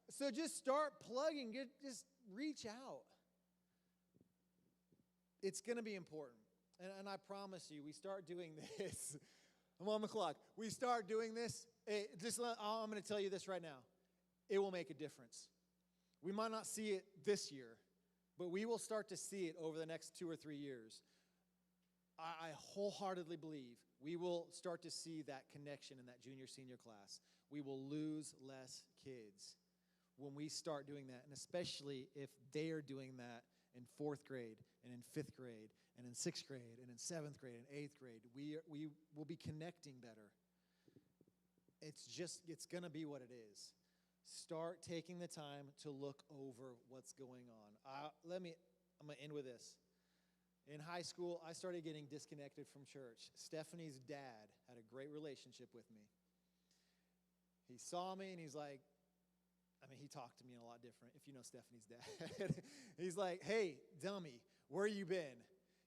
so just start plugging. Just reach out. It's going to be important. And I promise you, we start doing this. I'm on the clock. We start doing this. I'm going to tell you this right now. It will make a difference. We might not see it this year, but we will start to see it over the next 2 or 3 years. I wholeheartedly believe we will start to see that connection in that junior, senior class. We will lose less kids when we start doing that, and especially if they are doing that in 4th grade and in 5th grade and in 6th grade and in 7th grade and 8th grade. We will be connecting better. It's going to be what it is. Start taking the time to look over what's going on. I'm going to end with this. In high school, I started getting disconnected from church. Stephanie's dad had a great relationship with me. He saw me and he's like, he talked to me a lot different, if you know Stephanie's dad. He's like, hey, dummy, where you been?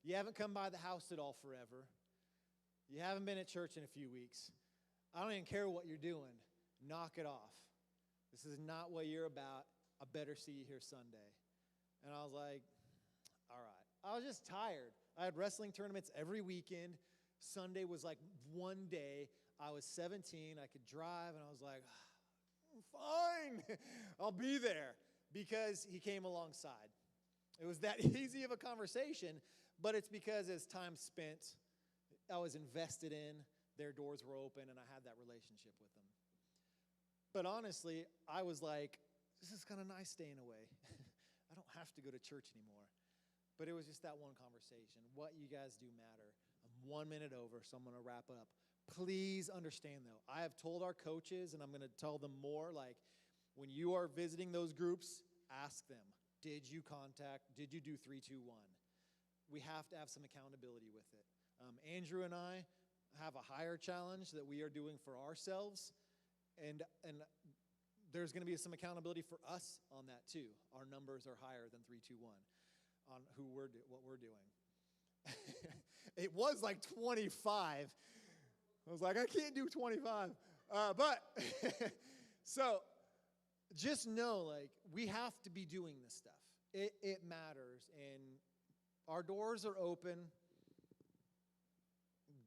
You haven't come by the house at all forever. You haven't been at church in a few weeks. I don't even care what you're doing. Knock it off. This is not what you're about. I better see you here Sunday. And I was like, all right. I was just tired. I had wrestling tournaments every weekend. Sunday was like one day. I was 17. I could drive, and I was like, fine, I'll be there, because he came alongside. It was that easy of a conversation, but it's because as time spent, I was invested in, their doors were open, and I had that relationship with them. But honestly, I was like, this is kind of nice staying away. I don't have to go to church anymore. But it was just that one conversation. What you guys do matter. I'm 1 minute over, so I'm going to wrap up. Please understand, though, I have told our coaches, and I'm going to tell them more, like, when you are visiting those groups, ask them, did you do 3, 2, 1? We have to have some accountability with it. Andrew and I have a higher challenge that we are doing for ourselves, and there's going to be some accountability for us on that, too. Our numbers are higher than 3, 2, 1 on what we're doing. It was like 25. I was like, I can't do 25. But so just know, like, we have to be doing this stuff. It matters. And our doors are open.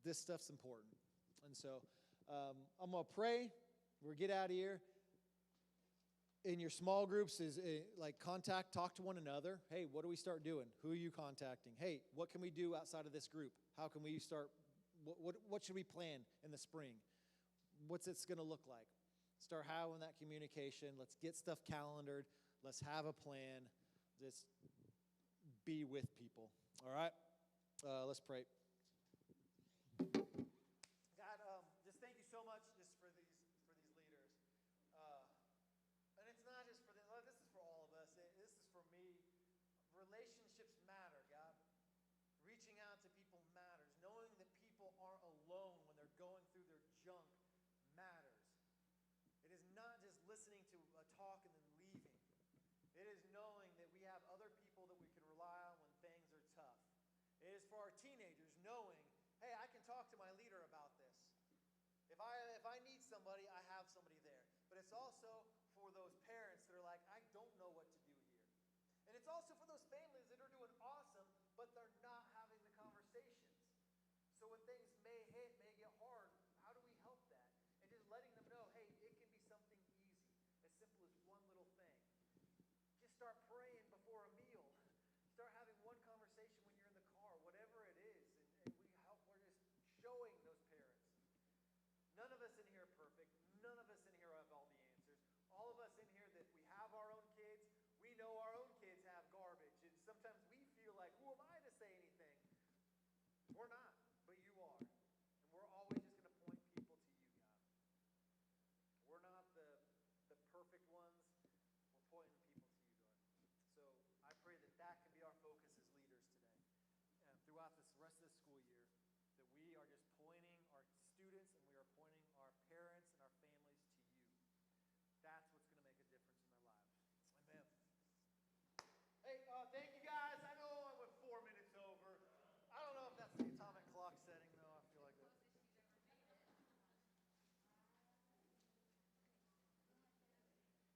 This stuff's important. And so I'm going to pray. We'll get out of here. In your small groups, talk to one another. Hey, what do we start doing? Who are you contacting? Hey, what can we do outside of this group? How can we start? What should we plan in the spring? What's it going to look like? Start having that communication. Let's get stuff calendared. Let's have a plan. Just be with people. All right? Let's pray. God, just thank you so Relationships matter, God. Reaching out to people matters. Knowing that people aren't alone when they're going through their junk matters. It is not just listening to a talk and then leaving. It is knowing that we have other people that we can rely on when things are tough. It is for our teenagers knowing, hey, I can talk to my leader about this. If I need somebody, I have somebody there. But it's also for those parents that are like, I don't know what to do here. And it's also for those families that are doing awesome, but they're not having the conversations. So when things may get hard, how do we help that? And just letting them know, hey, it can be something easy, as simple as one little thing. Just start praying before a meal. Start having one conversation when you're in the car, whatever it is. And we're just showing those parents. None of us in here are perfect. None of us in here have all the answers. All of us in here that we have our own kids, we know our own kids have garbage. And sometimes we feel like, who am I to say anything? We're not.